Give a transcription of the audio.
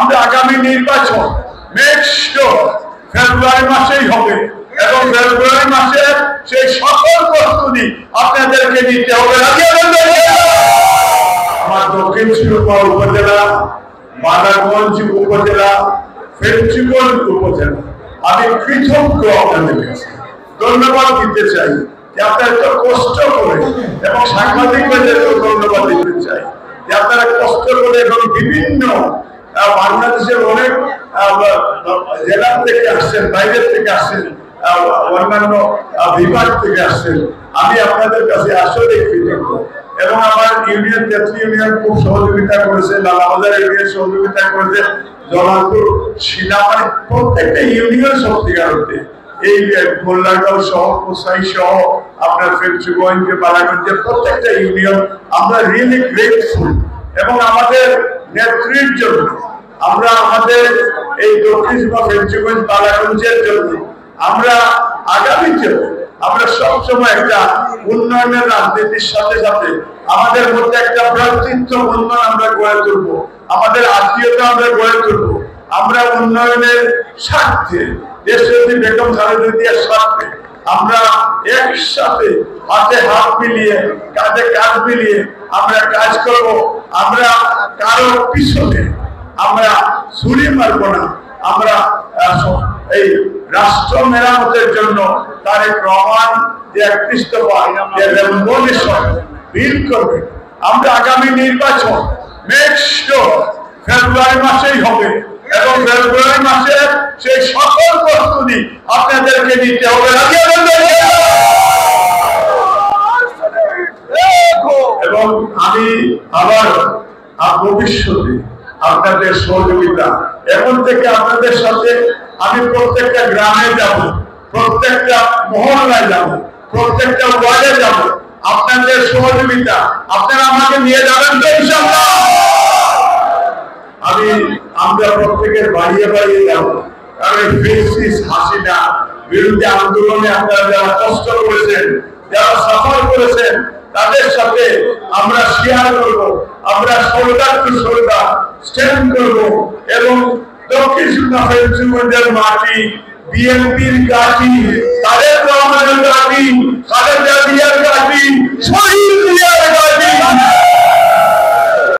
আমরা আগামী নির্বাচন নেক্সট ফেব্রুয়ারি মাসেই হবে এবং ফেব্রুয়ারি মাসে সেই সকল প্রস্তুতি আপনাদেরকে নিতে হবে। আমার দক্ষিণ শিরোপা উপজেলা, মাদারগঞ্জ উপজেলা, ফেঞ্চুগঞ্জ উপজেলা আমি কৃতজ্ঞ আপনাদের কাছে, ধন্যবাদ দিতে চাই যে আপনারা এত কষ্ট করে, এবং সাংবাদিকদেরকেও ধন্যবাদ দিতে চাই যে আপনারা কষ্ট করে এবং বিভিন্ন বাংলাদেশের অনেক জেলা থেকে আসছেন, বাইরের থেকে আসছেন, অন্যান্য বিভাগ থেকে আসছেন। আমি আপনাদের কাছে আসলে কৃতজ্ঞ। এবং আমার ইউনিয়ন, তেতলি ইউনিয়ন খুব সহযোগিতা করেছে, লালাবাজার ইউনিয়ন সহযোগিতা করেছে, জলালপুর, শিলা, মানে প্রত্যেকটা ইউনিয়ন সত্যিকার অর্থে এই মোল্লারগাঁও সহ, কোসাই সহ, আপনার ফেঞ্চুগঞ্জ, বালাগঞ্জের প্রত্যেকটা ইউনিয়ন আমরা রিয়েলি গ্রেটফুল। এবং আমাদের নেত্রীর জন্য আমরা আমাদের এই দক্ষিণ বা ফেঞ্চুগঞ্জ, বালাগঞ্জের জন্য আমরা আগামীতে আমরা সবসময় একটা উন্নয়নের রাজনীতির সাথে সাথে আমাদের মধ্যে একটা ভ্রাতৃত্ব উন্নয়ন আমরা গড়ে তুলবো, আমাদের আত্মীয়তা আমরা গড়ে তুলবো। আমরা উন্নয়নের স্বার্থে, দেশনেত্রী বেগম খালেদা জিয়ার স্বার্থে আমরা একসাথে হাতে হাত মিলিয়ে, কাঁধে কাঁধ মিলিয়ে আমরা কাজ করব। আমরা কারো পিছনে আমরা ছুরি মারব না। আমরা এই রাষ্ট্র মেরামতের জন্য তারেক রহমান যে 31 দফা রেভলিউশন বিল করবে, আমরা আগামী নির্বাচন নেক্সট ফেব্রুয়ারি মাসেই হবে এবং ফেব্রুয়ারি মাসে সেই সকল প্রস্তুতি আপনাদেরকে নিতে হবে। এবং আমি আবার ভবিষ্যতে আপনাদের সহযোগিতা, এখন থেকে আপনাদের সাথে আমি প্রত্যেকটা গ্রামে যাব, প্রত্যেকটা মহল্লায় যাব, প্রত্যেকটা ওয়ার্ডে যাব। আপনাদের সহযোগিতা আপনারা আমাকে নিয়ে যাবেন তো ইনশাআল্লাহ। আমরা প্রত্যেকের বাড়িয়ে বাড়িয়ে যাব, কারণ ফেসিস হাসিনা বিরুদ্ধে আন্দোলনে আপনারা যারা কষ্ট করেছেন, যারা সাফার করেছেন, তাদের সাথে আমরা শেয়ার করব, আমরা শোল্ডার টু শোল্ডার স্ট্যান্ড করব। এবং দক্ষিণ ফেঞ্চুগঞ্জের মাটি, বিএনপির ঘাঁটি, তারেক রহমানের ঘাঁটি, খালেদা জিয়ার ঘাঁটি, শহীদ জিয়ার